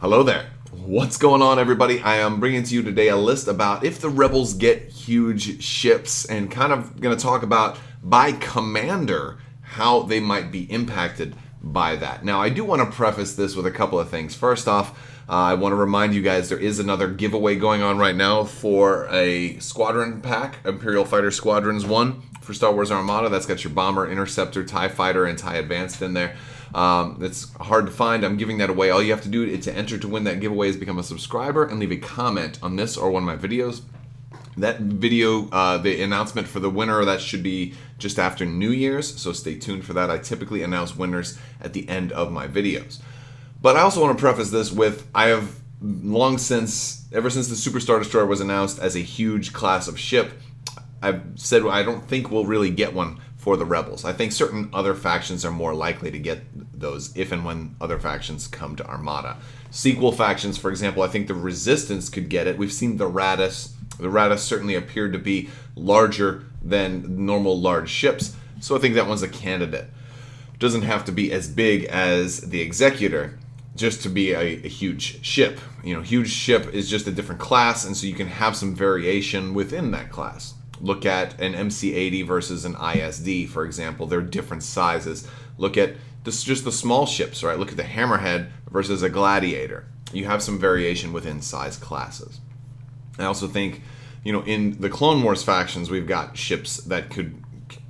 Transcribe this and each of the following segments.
Hello there. What's going on, everybody? I am bringing to you today a list about if the rebels get huge ships and kind of going to talk about by commander how they might be impacted by that. Now, I do want to preface this with a couple of things. First off, I want to remind you guys there is another giveaway going on right now for a squadron pack, Imperial Fighter Squadrons 1 for Star Wars Armada. That's got your Bomber, Interceptor, TIE Fighter, and TIE Advanced in there. It's hard to find. I'm giving that away. All you have to do to enter to win that giveaway is become a subscriber and leave a comment on this or one of my videos. That video, the announcement for the winner, that should be just after New Year's, so stay tuned for that. I typically announce winners at the end of my videos. But I also want to preface this with, I have long since, ever since the Super Star Destroyer was announced as a huge class of ship, I've said I don't think we'll really get one for the Rebels. I think certain other factions are more likely to get those if and when other factions come to Armada. Sequel factions, for example, I think the Resistance could get it. We've seen the Radice. The Radice certainly appeared to be larger than normal large ships, so I think that one's a candidate. It doesn't have to be as big as the Executor just to be a huge ship. You know, huge ship is just a different class, and so you can have some variation within that class. Look at an MC-80 versus an ISD, for example. They're different sizes. Look at just the small ships, right? Look at the Hammerhead versus a Gladiator. You have some variation within size classes. I also think, you know, in the Clone Wars factions, we've got ships that could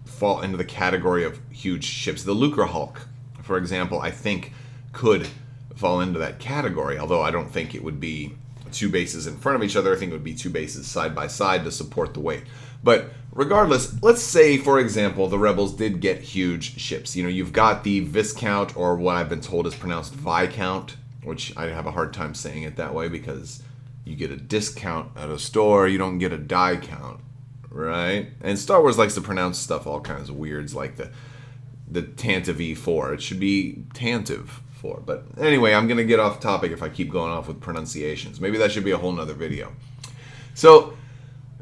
fall into the category of huge ships. The Lucrehulk, for example, I think could fall into that category, although I don't think it would be two bases in front of each other. I think it would be two bases side by side to support the weight. But regardless, let's say, for example, the Rebels did get huge ships. You know, you've got the Viscount, or what I've been told is pronounced Viscount, which I have a hard time saying it that way because you get a discount at a store, you don't get a die count, right? And Star Wars likes to pronounce stuff all kinds of weirds, like the Tantive E4. It should be Tantive 4. But anyway, I'm going to get off topic if I keep going off with pronunciations. Maybe that should be a whole nother video. So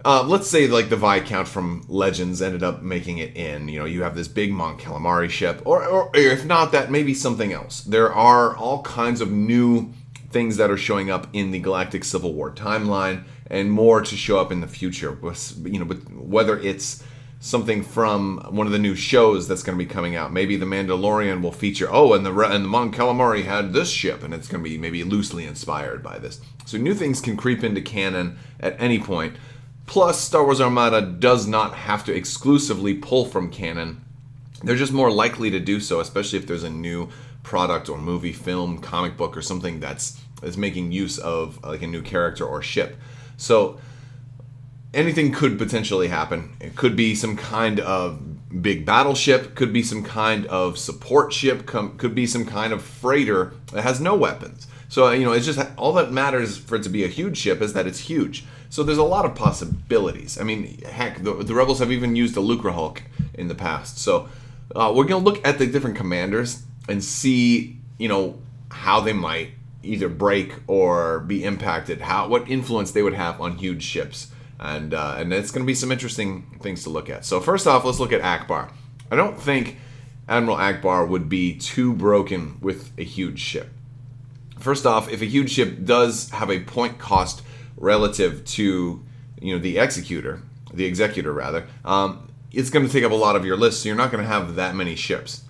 let's say like the Viscount from Legends ended up making it in. You know, you have this big Mon Calamari ship, or if not that, maybe something else. There are all kinds of new things that are showing up in the Galactic Civil War timeline, and more to show up in the future. You know, but whether it's something from one of the new shows that's going to be coming out, maybe The Mandalorian will feature, and the Mon Calamari had this ship, and it's going to be maybe loosely inspired by this. So new things can creep into canon at any point. Plus, Star Wars Armada does not have to exclusively pull from canon. They're just more likely to do so, especially if there's a new product or movie, film, comic book, or something that's making use of like a new character or ship. So anything could potentially happen. It could be some kind of big battleship, could be some kind of support ship, could be some kind of freighter that has no weapons. So, you know, it's just all that matters for it to be a huge ship is that it's huge. So there's a lot of possibilities. I mean, heck, the Rebels have even used a Lucrehulk in the past. So we're going to look at the different commanders and see, you know, how they might either break or be impacted, what influence they would have on huge ships. And it's going to be some interesting things to look at. So first off, let's look at Akbar. I don't think Admiral Akbar would be too broken with a huge ship. First off, if a huge ship does have a point cost relative to, you know, the Executor rather, it's going to take up a lot of your list, so you're not going to have that many ships.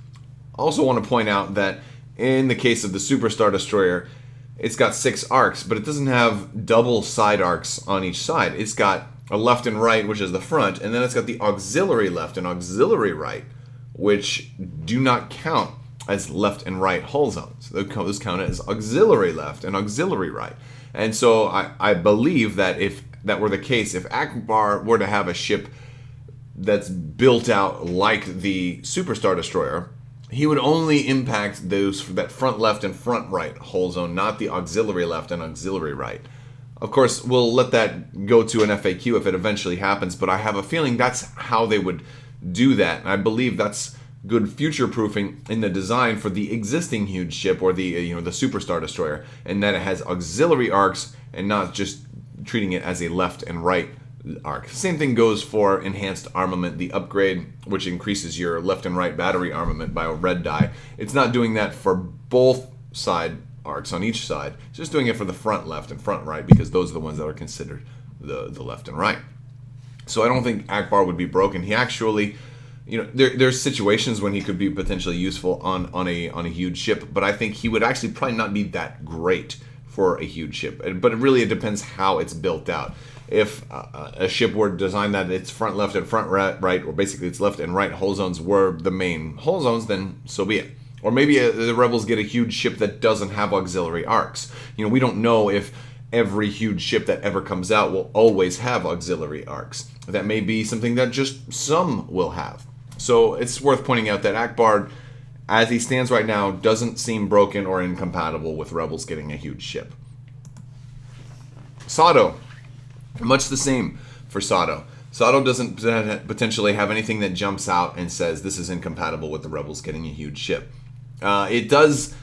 I also want to point out that in the case of the Super Star Destroyer, it's got 6 arcs, but it doesn't have double side arcs on each side. It's got a left and right, which is the front, and then it's got the auxiliary left and auxiliary right, which do not count as left and right hull zones. Those count as auxiliary left and auxiliary right. And so I believe that if that were the case, if Akbar were to have a ship that's built out like the Super Star Destroyer, he would only impact that front left and front right hull zone, not the auxiliary left and auxiliary right. Of course, we'll let that go to an FAQ if it eventually happens, but I have a feeling that's how they would do that. And I believe that's good future-proofing in the design for the existing huge ship, or the Super Star Destroyer, and that it has auxiliary arcs and not just treating it as a left and right arc. Same thing goes for enhanced armament, the upgrade, which increases your left and right battery armament by a red die. It's not doing that for both side arcs on each side. He's just doing it for the front left and front right because those are the ones that are considered the left and right. So I don't think Akbar would be broken. He actually, there's situations when he could be potentially useful on a huge ship, but I think he would actually probably not be that great for a huge ship. But it depends how it's built out. If a ship were designed that its front left and front right, or basically its left and right hull zones were the main hull zones, then so be it. Or maybe the Rebels get a huge ship that doesn't have auxiliary arcs. We don't know if every huge ship that ever comes out will always have auxiliary arcs. That may be something that just some will have. So it's worth pointing out that Akbar, as he stands right now, doesn't seem broken or incompatible with Rebels getting a huge ship. Sato. Much the same for Sato. Sato doesn't potentially have anything that jumps out and says this is incompatible with the Rebels getting a huge ship. It does,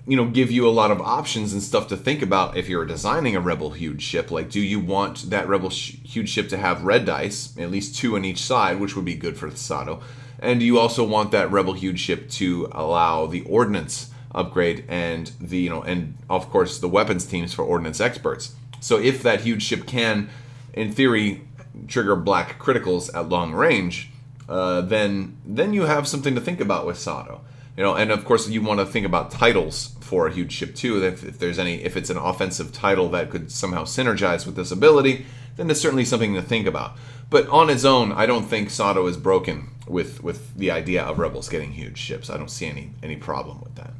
give you a lot of options and stuff to think about if you're designing a Rebel huge ship. Like, do you want that Rebel huge ship to have red dice, at least 2 on each side, which would be good for Sato? And do you also want that Rebel huge ship to allow the ordnance upgrade and and of course the weapons teams for ordnance experts? So if that huge ship can, in theory, trigger black criticals at long range, then you have something to think about with Sato. And of course you want to think about titles for a huge ship too. If it's an offensive title that could somehow synergize with this ability, then it's certainly something to think about. But on its own, I don't think Sato is broken with the idea of Rebels getting huge ships. I don't see any problem with that.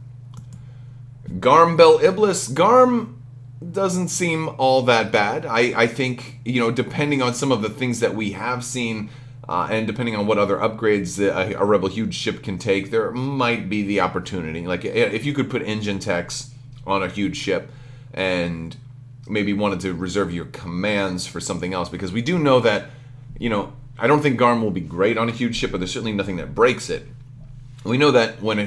Garm Bel Iblis. Garm doesn't seem all that bad. I think, depending on some of the things that we have seen, and depending on what other upgrades a Rebel huge ship can take, there might be the opportunity. Like, if you could put engine techs on a huge ship and maybe wanted to reserve your commands for something else, because we do know that, I don't think Garm will be great on a huge ship, but there's certainly nothing that breaks it. We know that when a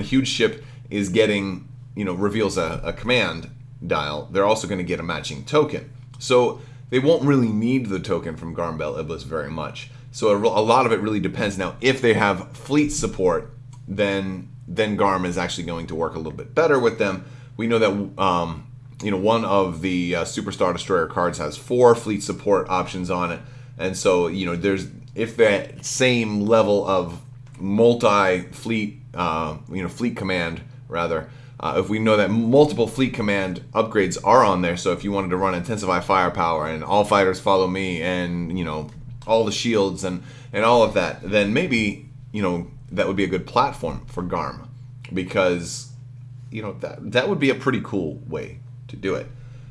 huge ship is getting, reveals a command dial, they're also going to get a matching token. So they won't really need the token from Garm Bel Iblis very much. So a lot of it really depends. Now, if they have fleet support, then Garm is actually going to work a little bit better with them. We know that one of the Superstar Destroyer cards has 4 fleet support options on it, and so if that same level of multi-fleet fleet command rather. If we know that multiple fleet command upgrades are on there, so if you wanted to run intensify firepower and all fighters follow me and all the shields and all of that, then maybe that would be a good platform for Garm, because that would be a pretty cool way to do it,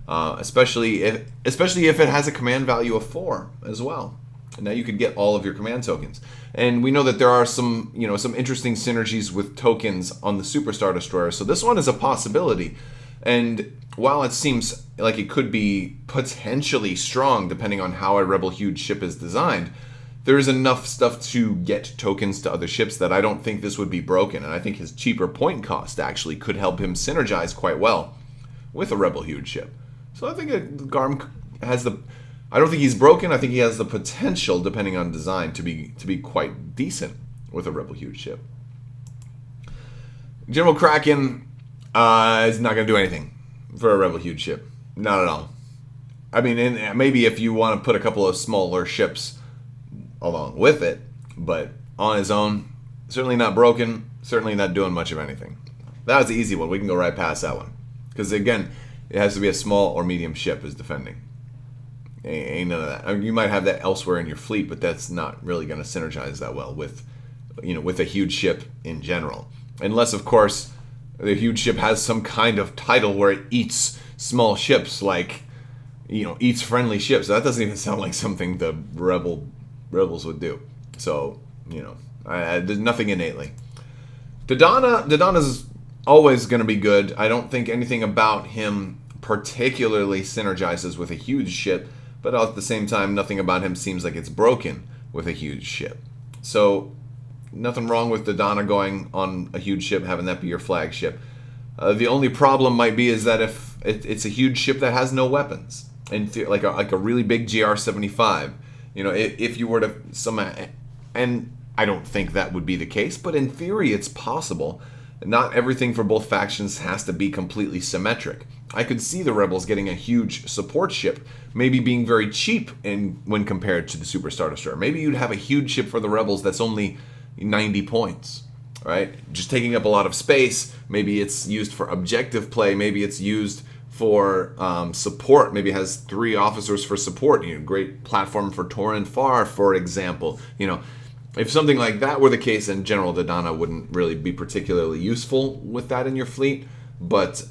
especially if it has a command value of 4 as well. Now you could get all of your command tokens. And we know that there are some interesting synergies with tokens on the Superstar Destroyer. So this one is a possibility. And while it seems like it could be potentially strong, depending on how a Rebel huge ship is designed, there is enough stuff to get tokens to other ships that I don't think this would be broken. And I think his cheaper point cost actually could help him synergize quite well with a Rebel huge ship. So I think Garm has the... I don't think he's broken. I think he has the potential, depending on design, to be quite decent with a Rebel huge ship. General Kraken is not going to do anything for a Rebel huge ship. Not at all. I mean, maybe if you want to put a couple of smaller ships along with it, but on his own, certainly not broken, certainly not doing much of anything. That was the easy one. We can go right past that one. Because, again, it has to be a small or medium ship is defending. Ain't none of that. I mean, you might have that elsewhere in your fleet, but that's not really going to synergize that well with a huge ship in general. Unless, of course, the huge ship has some kind of title where it eats small ships, like, eats friendly ships. That doesn't even sound like something the rebels would do. So, there's nothing innately. Donna's always going to be good. I don't think anything about him particularly synergizes with a huge ship, but at the same time, nothing about him seems like it's broken with a huge ship. So, nothing wrong with the Donna going on a huge ship, having that be your flagship. The only problem might be is that if it's a huge ship that has no weapons, and like a really big GR-75, if you were to and I don't think that would be the case, but in theory it's possible not everything for both factions has to be completely symmetric. I could see the Rebels getting a huge support ship, maybe being very cheap when compared to the Super Star Destroyer. Maybe you'd have a huge ship for the Rebels that's only 90 points, right? Just taking up a lot of space. Maybe it's used for objective play. Maybe it's used for support. Maybe it has 3 officers for support. Great platform for Torrin Far, for example. If something like that were the case, then General Donna wouldn't really be particularly useful with that in your fleet. But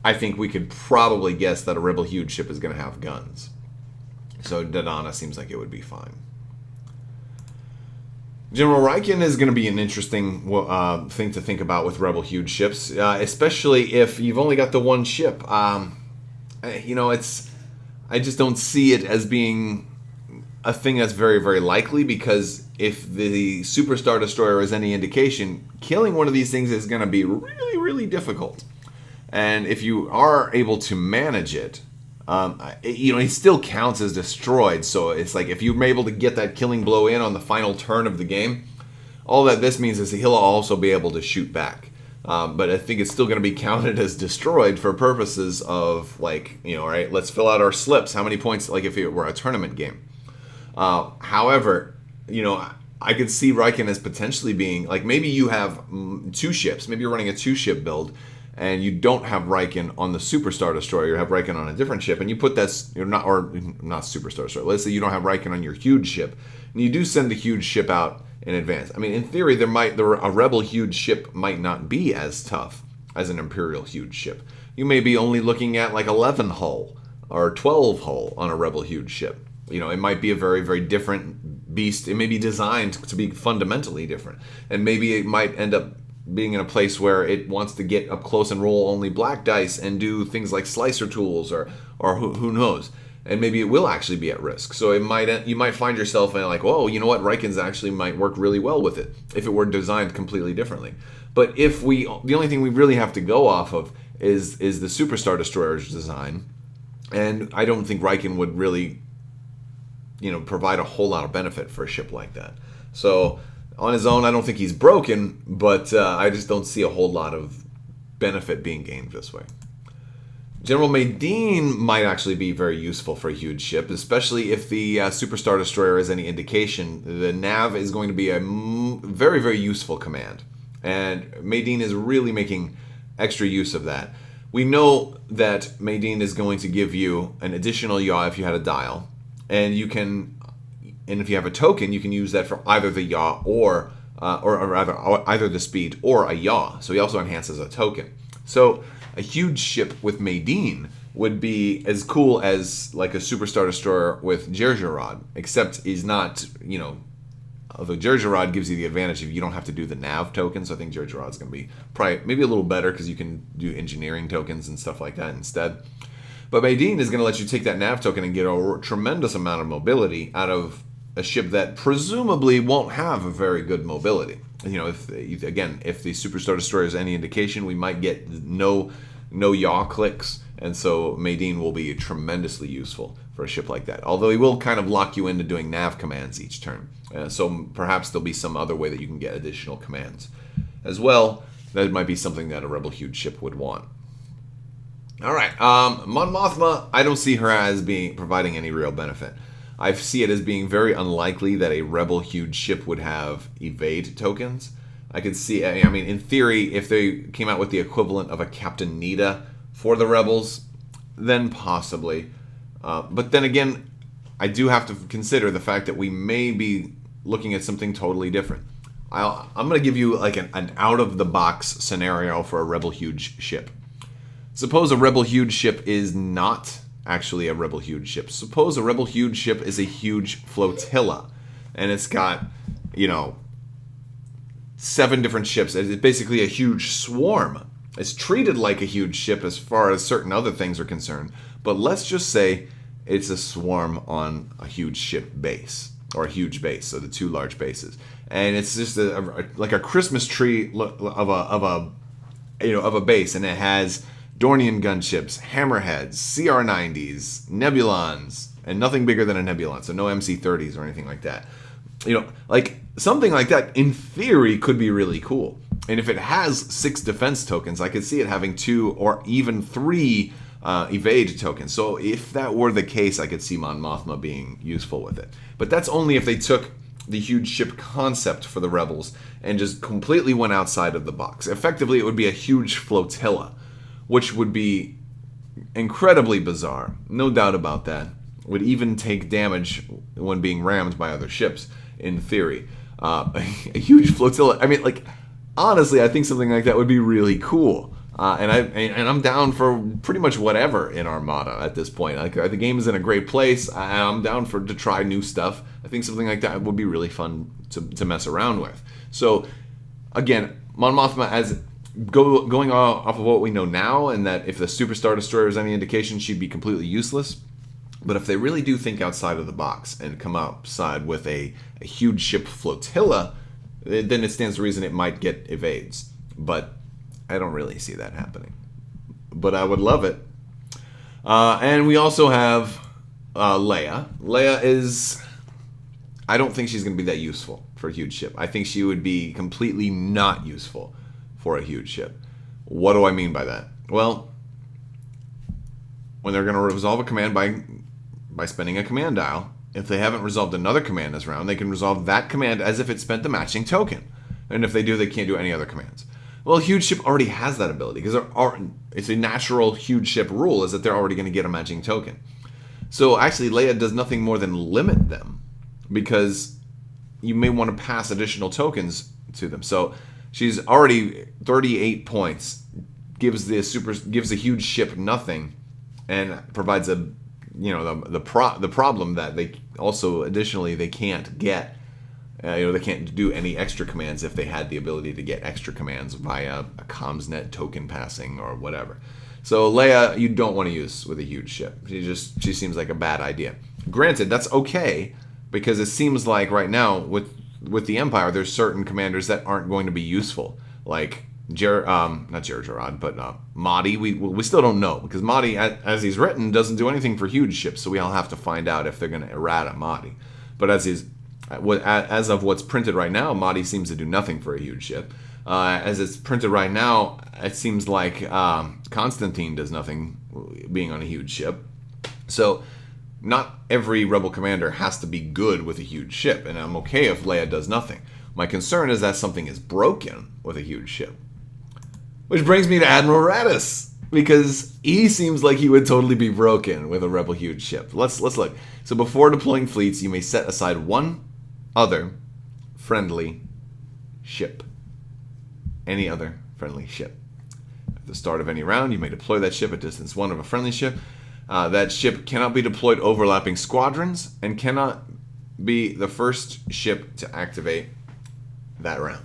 I think we could probably guess that a Rebel huge ship is going to have guns. So Donna seems like it would be fine. General Raikkonen is going to be an interesting thing to think about with Rebel huge ships, especially if you've only got the one ship. I just don't see it as being a thing that's very, very likely, because if the Super Star Destroyer is any indication, killing one of these things is going to be really, really difficult. And if you are able to manage it, he still counts as destroyed. So it's like if you're able to get that killing blow in on the final turn of the game, all that this means is he'll also be able to shoot back. But I think it's still going to be counted as destroyed for purposes of right, let's fill out our slips. How many points, like if it were a tournament game. However, I could see Raikkonen as potentially being, maybe you have 2 ships. Maybe you're running a 2-ship build, and you don't have Raikkonen on the Super Star Destroyer. You have Raikkonen on a different ship, and you put that, not Super Star Destroyer. Let's say you don't have Raikkonen on your huge ship, and you do send the huge ship out in advance. I mean, in theory, a Rebel huge ship might not be as tough as an Imperial huge ship. You may be only looking at 11 hull or 12 hull on a Rebel huge ship. It might be a very, very different beast. It may be designed to be fundamentally different. And maybe it might end up being in a place where it wants to get up close and roll only black dice and do things like slicer tools or who knows. And maybe it will actually be at risk. So you might find yourself in whoa, you know what? Raikkonen's actually might work really well with it if it were designed completely differently. But the only thing we really have to go off of is the Super Star Destroyer's design. And I don't think Raikkonen would really provide a whole lot of benefit for a ship like that. So on his own, I don't think he's broken, but I just don't see a whole lot of benefit being gained this way. General Madine might actually be very useful for a huge ship, especially if the Super Star Destroyer is any indication. The nav is going to be a very, very useful command, and Madine is really making extra use of that. We know that Madine is going to give you an additional yaw if you had a dial, and if you have a token, you can use that for either the yaw or rather either the speed or a yaw. So he also enhances a token. So a huge ship with Madine would be as cool as a Super Star Destroyer with Jerjerrod, except he's not, although Jerjerrod gives you the advantage if you don't have to do the nav token. So I think Jerjerrod's going to be probably maybe a little better because you can do engineering tokens and stuff like that instead. But Madine is going to let you take that nav token and get a tremendous amount of mobility out of a ship that presumably won't have a very good mobility. If the Super Star Destroyer is any indication, we might get no yaw clicks, and so Madine will be tremendously useful for a ship like that. Although he will kind of lock you into doing nav commands each turn. So perhaps there'll be some other way that you can get additional commands as well. That might be something that a Rebel huge ship would want. All right, Mon Mothma, I don't see her as providing any real benefit. I see it as being very unlikely that a Rebel huge ship would have evade tokens. I could see, in theory, if they came out with the equivalent of a Captain Nita for the Rebels, then possibly. But then again, I do have to consider the fact that we may be looking at something totally different. I'm going to give you an out-of-the-box scenario for a Rebel huge ship. Suppose a Rebel huge ship is not actually a Rebel huge ship. Suppose a Rebel huge ship is a huge flotilla, and it's got, 7 different ships. It's basically a huge swarm. It's treated like a huge ship as far as certain other things are concerned, but let's just say it's a swarm on a huge ship base, or a huge base, so the 2 large bases. And it's just like a Christmas tree of a base, and it has Dornian gunships, hammerheads, CR-90s, Nebulons, and nothing bigger than a Nebulon, so no MC-30s or anything like that. something like that, in theory, could be really cool. And if it has 6 defense tokens, I could see it having 2 or even 3 evade tokens. So if that were the case, I could see Mon Mothma being useful with it. But that's only if they took the huge ship concept for the Rebels and just completely went outside of the box. Effectively, it would be a huge flotilla, which would be incredibly bizarre. No doubt about that. Would even take damage when being rammed by other ships, in theory. A huge flotilla. I mean, like, honestly, I think something like that would be really cool. And I'm down for pretty much whatever in Armada at this point. Like, the game is in a great place. I'm down to try new stuff. I think something like that would be really fun to mess around with. So, again, Mon Mothma, as going off of what we know now, and that if the Super Star Destroyer is any indication, she'd be completely useless. But if they really do think outside of the box and come outside with a huge ship flotilla, then it stands to reason it might get evades. But I don't really see that happening. But I would love it. And we also have Leia. Leia is... I don't think she's going to be that useful for a huge ship. I think she would be completely not useful for a huge ship. What do I mean by that? Well, when they're going to resolve a command by spending a command dial, if they haven't resolved another command this round, they can resolve that command as if it spent the matching token. And if they do, they can't do any other commands. Well, a huge ship already has that ability, because it's a natural huge ship rule is that they're already going to get a matching token. So actually, Leia does nothing more than limit them, because you may want to pass additional tokens to them. So she's already 38 points, gives a huge ship nothing, and provides the problem that they also additionally they can't get. They can't do any extra commands if they had the ability to get extra commands via a CommsNet token passing or whatever. So Leia, you don't want to use with a huge ship. She seems like a bad idea. Granted, that's okay, because it seems like right now with the Empire, there's certain commanders that aren't going to be useful, like not Gerard, but Mahdi. We still don't know, because Mahdi, as he's written, doesn't do anything for huge ships. So we all have to find out if they're going to errata Mahdi. But as of what's printed right now, Mahdi seems to do nothing for a huge ship. As it's printed right now, it seems like Constantine does nothing being on a huge ship. So not every Rebel commander has to be good with a huge ship, and I'm okay if Leia does nothing. My concern is that something is broken with a huge ship. Which brings me to Admiral Radice, because he seems like he would totally be broken with a Rebel huge ship. Let's look. So before deploying fleets, you may set aside one other friendly ship. Any other friendly ship. At the start of any round, you may deploy that ship at distance 1 of a friendly ship. That ship cannot be deployed overlapping squadrons and cannot be the first ship to activate that round.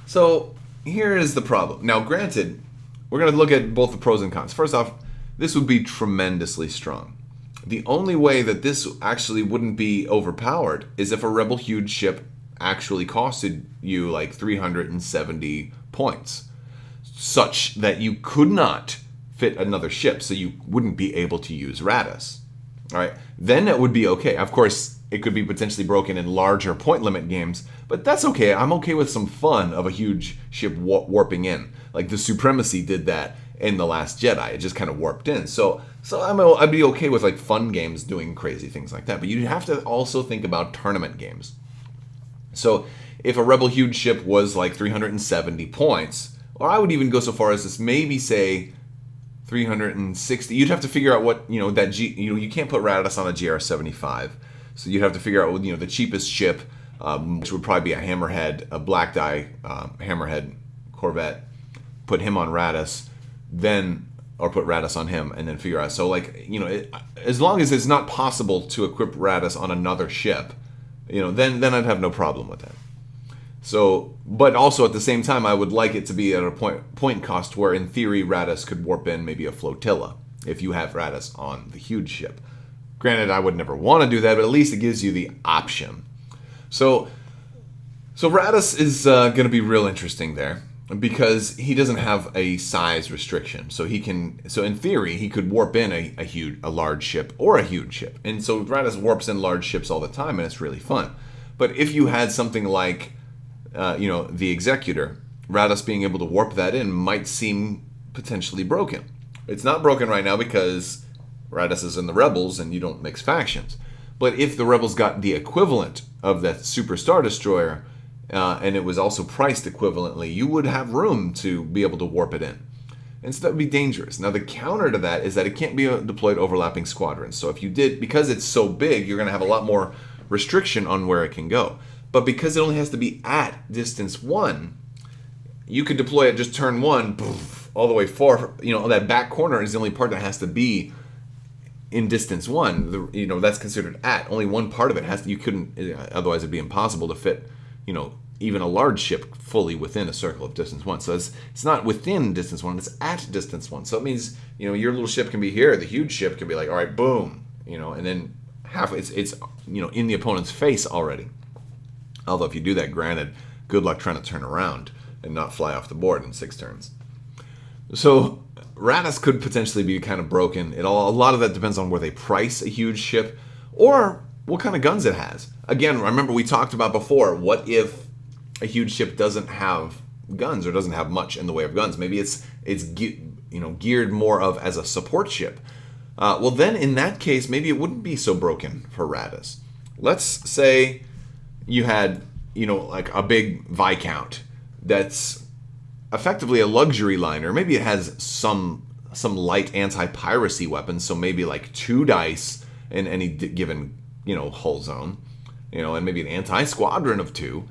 So here is the problem. Now, granted, we're going to look at both the pros and cons. First off, this would be tremendously strong. The only way that this actually wouldn't be overpowered is if a Rebel huge ship actually costed you like 370 points, such that you could not fit another ship, so you wouldn't be able to use Radice. All right, then it would be okay. Of course, it could be potentially broken in larger point limit games, but that's okay. I'm okay with some fun of a huge ship warping in. Like the Supremacy did that in The Last Jedi. It just kind of warped in. So I'd be okay with like fun games doing crazy things like that. But you have to also think about tournament games. So if a Rebel huge ship was like 370 points, or I would even go so far as this, maybe say 360. You'd have to figure out what, that you can't put Radice on a GR75. So you'd have to figure out, the cheapest ship, which would probably be a Hammerhead, a Black Die Hammerhead Corvette, put him on Radice, or put Radice on him, and then figure out. So, as long as it's not possible to equip Radice on another ship, then I'd have no problem with that. So, but also at the same time, I would like it to be at a point cost where, in theory, Radice could warp in maybe a flotilla if you have Radice on the huge ship. Granted, I would never want to do that, but at least it gives you the option. So Radice is going to be real interesting there, because he doesn't have a size restriction. So in theory, he could warp in a large ship or a huge ship. And so Radice warps in large ships all the time, and it's really fun. But if you had something like, the Executor, Radice being able to warp that in might seem potentially broken. It's not broken right now because Radice is in the Rebels and you don't mix factions. But if the Rebels got the equivalent of that Super Star Destroyer, and it was also priced equivalently, you would have room to be able to warp it in. And so that would be dangerous. Now the counter to that is that it can't be deployed overlapping squadrons. So if you did, because it's so big, you're going to have a lot more restriction on where it can go. But because it only has to be at distance 1, you could deploy it just turn 1, poof, all the way far. That back corner is the only part that has to be in distance 1. That's considered at. Only one part of it has to, you couldn't, otherwise it'd be impossible to fit, even a large ship fully within a circle of distance 1. So it's not within distance 1, it's at distance 1. So it means, your little ship can be here, the huge ship can be like, all right, boom, and then half it's in the opponent's face already. Although if you do that, granted, good luck trying to turn around and not fly off the board in 6 turns. So Radice could potentially be kind of broken. A lot of that depends on where they price a huge ship or what kind of guns it has. Again, remember we talked about before, what if a huge ship doesn't have guns or doesn't have much in the way of guns? Maybe it's geared more of as a support ship. Well, then in that case, maybe it wouldn't be so broken for Radice. Let's say you had, like a big Viscount that's effectively a luxury liner. Maybe it has some light anti-piracy weapons, so maybe like 2 dice in any given, hull zone, and maybe an anti-squadron of 2.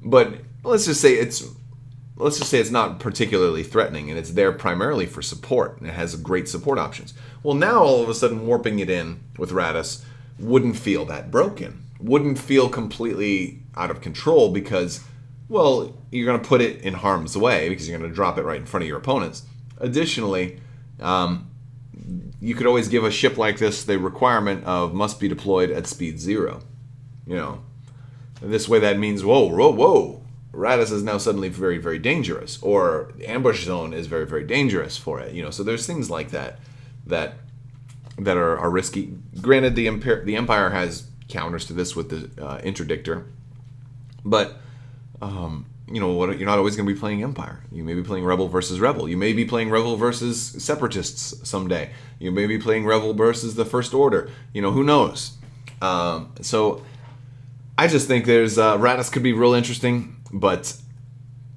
But let's just say it's not particularly threatening, and it's there primarily for support, and it has great support options. Well, now all of a sudden warping it in with Radice wouldn't feel that broken, wouldn't feel completely out of control because, well, you're going to put it in harm's way because you're going to drop it right in front of your opponents. Additionally, you could always give a ship like this the requirement of must be deployed at speed 0. And this way that means, whoa, Radice is now suddenly very, very dangerous, or the ambush zone is very, very dangerous for it. So there's things like that are risky. Granted, the Empire has counters to this with the interdictor, but you're not always going to be playing Empire. You may be playing Rebel versus Rebel. You may be playing Rebel versus Separatists someday. You may be playing Rebel versus the First Order. Who knows? So I just think Radice could be real interesting, but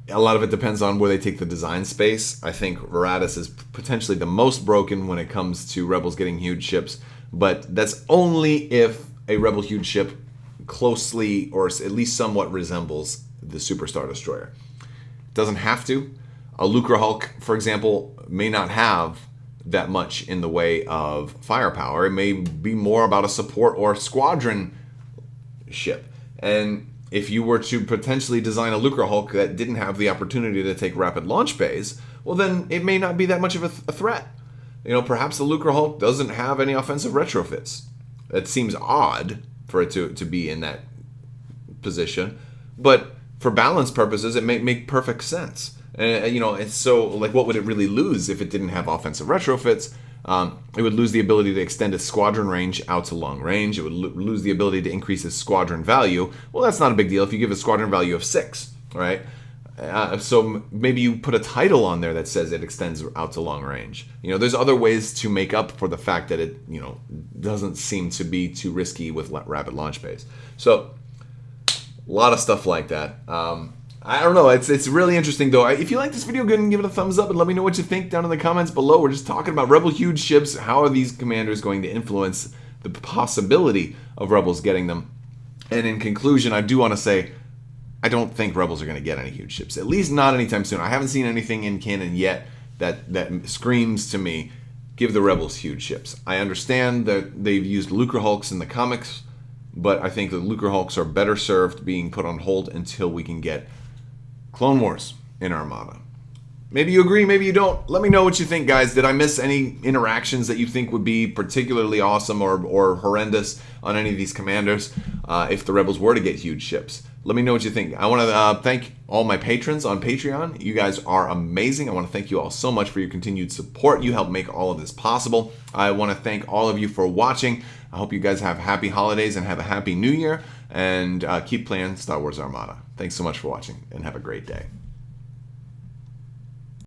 a lot of it depends on where they take the design space. I think Radice is potentially the most broken when it comes to Rebels getting huge ships, but that's only if a Rebel huge ship closely or at least somewhat resembles the Super Star Destroyer. It doesn't have to. A Lucrehulk, for example, may not have that much in the way of firepower. It may be more about a support or squadron ship. And if you were to potentially design a Lucrehulk that didn't have the opportunity to take rapid launch bays, well then it may not be that much of a threat. Perhaps the Lucrehulk doesn't have any offensive retrofits. That seems odd for it to be in that position, but for balance purposes, it may make perfect sense. And so like, what would it really lose if it didn't have offensive retrofits? It would lose the ability to extend its squadron range out to long range. It would lose the ability to increase its squadron value. Well, that's not a big deal if you give a squadron value of 6, right? So maybe you put a title on there that says it extends out to long range. There's other ways to make up for the fact that it, doesn't seem to be too risky with rapid launch bays. So a lot of stuff like that. I don't know. It's really interesting, though. If you like this video, go ahead and give it a thumbs up and let me know what you think down in the comments below. We're just talking about Rebel huge ships. How are these commanders going to influence the possibility of Rebels getting them? And in conclusion, I do want to say, I don't think Rebels are going to get any huge ships. At least not anytime soon. I haven't seen anything in canon yet that screams to me, give the Rebels huge ships. I understand that they've used Lucrehulks in the comics, but I think the Lucrehulks are better served being put on hold until we can get Clone Wars in Armada. Maybe you agree, maybe you don't. Let me know what you think, guys. Did I miss any interactions that you think would be particularly awesome or horrendous on any of these commanders if the Rebels were to get huge ships? Let me know what you think. I want to thank all my patrons on Patreon. You guys are amazing. I want to thank you all so much for your continued support. You help make all of this possible. I want to thank all of you for watching. I hope you guys have happy holidays and have a happy new year. and keep playing Star Wars Armada. Thanks so much for watching, and have a great day.